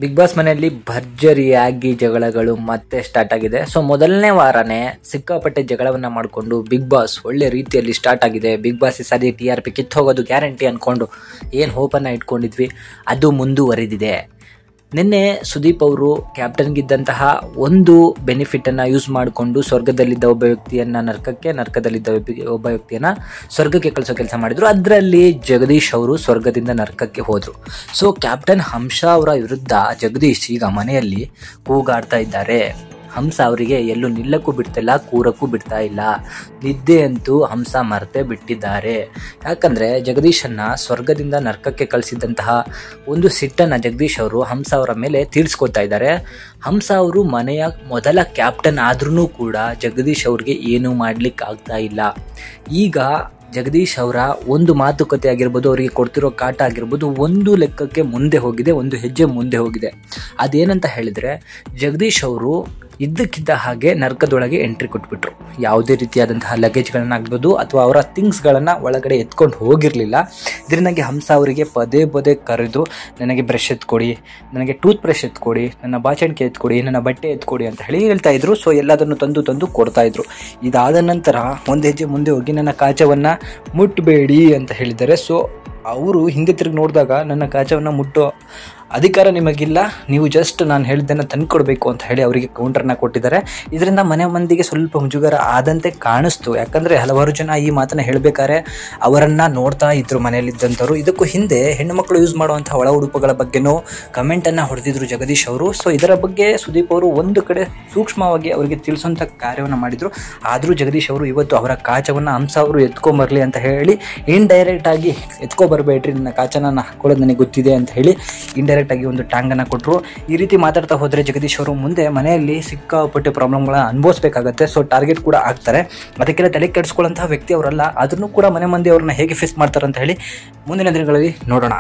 Big boss ಮನೆಯಲ್ಲಿ ಭರ್ಜರಿಯಾಗಿ ಜಗಳಗಳು ಮತ್ತೆ ಸ್ಟಾರ್ಟ್ ಆಗಿದೆ. ಸೊ ಮೊದಲನೇ ವಾರನೇ ಸಿಕ್ಕಾಪಟ್ಟೆ ಜಗಳವನ್ನ ಮಾಡಿಕೊಂಡು ಬಿಗ್ ಬಾಸ್ ಒಳ್ಳೆ ರೀತಿಯಲ್ಲಿ ಸ್ಟಾರ್ಟ್ ಆಗಿದೆ. ಬಿಗ್ ಬಾಸ್ ಈ ಸಾರಿ TRP ಕಿತ್ತು ಹೋಗೋದು ಗ್ಯಾರಂಟಿ ಅಂದ್ಕೊಂಡು ಏನು ಹೋಪನ್ನು ಇಟ್ಕೊಂಡಿದ್ವಿ ಅದು ಮುಂದುವರಿದಿದೆ. ನಿನ್ನೆ ಸುದೀಪ್ ಅವರು ಕ್ಯಾಪ್ಟನ್ಗಿದ್ದಂತಹ ಒಂದು ಬೆನಿಫಿಟನ್ನು ಯೂಸ್ ಮಾಡಿಕೊಂಡು ಸ್ವರ್ಗದಲ್ಲಿದ್ದ ಒಬ್ಬ ವ್ಯಕ್ತಿಯನ್ನು ನರಕದಲ್ಲಿದ್ದ ಒಬ್ಬ ವ್ಯಕ್ತಿಯನ್ನು ಸ್ವರ್ಗಕ್ಕೆ ಕಳಿಸೋ ಕೆಲಸ ಮಾಡಿದರು. ಅದರಲ್ಲಿ ಜಗದೀಶ್ ಅವರು ಸ್ವರ್ಗದಿಂದ ನರಕಕ್ಕೆ ಹೋದರು. ಸೊ ಕ್ಯಾಪ್ಟನ್ ಹಂಸ ಅವರ ವಿರುದ್ಧ ಜಗದೀಶ್ ಈಗ ಮನೆಯಲ್ಲಿ ಕೂಗಾಡ್ತಾ ಇದ್ದಾರೆ. ಹಂಸ ಅವರಿಗೆ ಎಲ್ಲೂ ನಿಲ್ಲಕ್ಕೂ ಬಿಡ್ತಿಲ್ಲ, ಕೂರಕ್ಕೂ ಬಿಡ್ತಾ ಇಲ್ಲ. ನಿದ್ದೆ ಅಂತೂ ಹಂಸ ಮರೆತೇ ಬಿಟ್ಟಿದ್ದಾರೆ. ಯಾಕಂದರೆ ಜಗದೀಶನ್ನು ಸ್ವರ್ಗದಿಂದ ನರಕಕ್ಕೆ ಕಳಿಸಿದಂತಹ ಒಂದು ಸಿಟ್ಟನ್ನು ಜಗದೀಶ್ ಅವರು ಹಂಸ ಅವರ ಮೇಲೆ ತೀರಿಸ್ಕೊತಾ ಇದ್ದಾರೆ. ಹಂಸ ಅವರು ಮನೆಯ ಮೊದಲ ಕ್ಯಾಪ್ಟನ್ ಆದ್ರೂ ಕೂಡ ಜಗದೀಶ್ ಅವ್ರಿಗೆ ಏನೂ ಮಾಡಲಿಕ್ಕೆ ಆಗ್ತಾ ಇಲ್ಲ. ಈಗ ಜಗದೀಶ್ ಅವರ ಒಂದು ಮಾತುಕತೆ ಆಗಿರ್ಬೋದು, ಅವರಿಗೆ ಕೊಡ್ತಿರೋ ಕಾಟ ಆಗಿರ್ಬೋದು, ಒಂದು ಲೆಕ್ಕಕ್ಕೆ ಮುಂದೆ ಹೋಗಿದೆ, ಒಂದು ಹೆಜ್ಜೆ ಮುಂದೆ ಹೋಗಿದೆ. ಅದೇನಂತ ಹೇಳಿದರೆ ಜಗದೀಶ್ ಅವರು ಇದ್ದಕ್ಕಿದ್ದ ಹಾಗೆ ನರಕದೊಳಗೆ ಎಂಟ್ರಿ ಕೊಟ್ಬಿಟ್ರು. ಯಾವುದೇ ರೀತಿಯಾದಂತಹ ಲಗೇಜ್ಗಳನ್ನು ಆಗ್ಬೋದು ಅಥವಾ ಅವರ ಥಿಂಗ್ಸ್ಗಳನ್ನು ಒಳಗಡೆ ಎತ್ಕೊಂಡು ಹೋಗಿರಲಿಲ್ಲ. ಇದರಿಂದಾಗಿ ಹಂಸ ಅವರಿಗೆ ಪದೇ ಪದೇ ಕರೆದು ನನಗೆ ಬ್ರಷ್ ಎತ್ಕೊಡಿ, ನನಗೆ ಟೂತ್ ಬ್ರಷ್ ಎತ್ಕೊಡಿ, ನನ್ನ ಬಾಚಣಿಕೆ ಎತ್ಕೊಡಿ, ನನ್ನ ಬಟ್ಟೆ ಎತ್ಕೊಡಿ ಅಂತ ಹೇಳಿ ಹೇಳ್ತಾ ಇದ್ರು. ಸೊ ಎಲ್ಲದನ್ನು ತಂದು ಕೊಡ್ತಾ ಇದ್ರು. ಇದಾದ ನಂತರ ಒಂದು ಹೆಜ್ಜೆ ಮುಂದೆ ಹೋಗಿ ನನ್ನ ಕಾಚವನ್ನು ಮುಟ್ಟಬೇಡಿ ಅಂತ ಹೇಳಿದ್ದಾರೆ. ಸೊ ಅವರು ಹಿಂದೆ ತಿರುಗಿ ನೋಡಿದಾಗ ನನ್ನ ಕಾಚವನ್ನು ಮುಟ್ಟೋ ಅಧಿಕಾರ ನಿಮಗಿಲ್ಲ, ನೀವು ಜಸ್ಟ್ ನಾನು ಹೇಳಿದ್ದನ್ನು ತಂದುಕೊಡ್ಬೇಕು ಅಂತ ಹೇಳಿ ಅವರಿಗೆ ಕೌಂಟರ್ನ ಕೊಟ್ಟಿದ್ದಾರೆ. ಇದರಿಂದ ಮನೆ ಮಂದಿಗೆ ಸ್ವಲ್ಪ ಮುಜುಗರ ಆದಂತೆ ಕಾಣಿಸ್ತು. ಯಾಕಂದರೆ ಹಲವಾರು ಜನ ಈ ಮಾತನ್ನು ಹೇಳಬೇಕಾದ್ರೆ ಅವರನ್ನು ನೋಡ್ತಾ ಇದ್ದರು ಮನೆಯಲ್ಲಿದ್ದಂಥವ್ರು. ಇದಕ್ಕೂ ಹಿಂದೆ ಹೆಣ್ಣು ಮಕ್ಕಳು ಯೂಸ್ ಮಾಡುವಂಥ ಒಳ ಉಡುಪುಗಳ ಬಗ್ಗೆನೂ ಕಮೆಂಟನ್ನು ಹೊಡೆದಿದ್ರು ಜಗದೀಶ್ ಅವರು. ಸೊ ಇದರ ಬಗ್ಗೆ ಸುದೀಪ್ ಅವರು ಒಂದು ಕಡೆ ಸೂಕ್ಷ್ಮವಾಗಿ ಅವರಿಗೆ ತಿಳಿಸುವಂಥ ಕಾರ್ಯವನ್ನು ಮಾಡಿದರು. ಆದರೂ ಜಗದೀಶ್ ಅವರು ಇವತ್ತು ಅವರ ಕಾಚವನ್ನು ಹಂಸ ಅವರು ಎತ್ಕೊಂಬರಲಿ ಅಂತ ಹೇಳಿ ಇಂಡೈರೆಕ್ಟಾಗಿ ಎತ್ಕೊಬರಬೇಡ್ರಿ, ನನ್ನ ಕಾಚನ ಹಾಕೊಳ್ಳೋದು ನನಗೆ ಗೊತ್ತಿದೆ ಅಂತ ಹೇಳಿ ಇಂಡೈರೆಕ್ಟ್ ಆಗಿ ಒಂದು ಟಾಂಗನ್ನು ಕೊಟ್ಟರು. ಈ ರೀತಿ ಮಾತಾಡ್ತಾ ಹೋದರೆ ಜಗದೀಶ್ ಅವರು ಮುಂದೆ ಮನೆಯಲ್ಲಿ ಸಿಕ್ಕಾಪಟ್ಟೆ ಪ್ರಾಬ್ಲಮ್ಗಳನ್ನ ಅನುಭವಿಸಬೇಕಾಗತ್ತೆ. ಸೊ ಟಾರ್ಗೆಟ್ ಕೂಡ ಆಗ್ತಾರೆ. ಅದಕ್ಕೆಲ್ಲ ತಲೆ ಕೆಡಿಸ್ಕೊಳ್ಳೋಂತಹ ವ್ಯಕ್ತಿ ಅವರಲ್ಲ. ಅದನ್ನು ಕೂಡ ಮನೆ ಮಂದಿ ಅವ್ರನ್ನ ಹೇಗೆ ಫೇಸ್ ಮಾಡ್ತಾರೆ ಅಂತ ಹೇಳಿ ಮುಂದಿನ ದಿನಗಳಲ್ಲಿ ನೋಡೋಣ.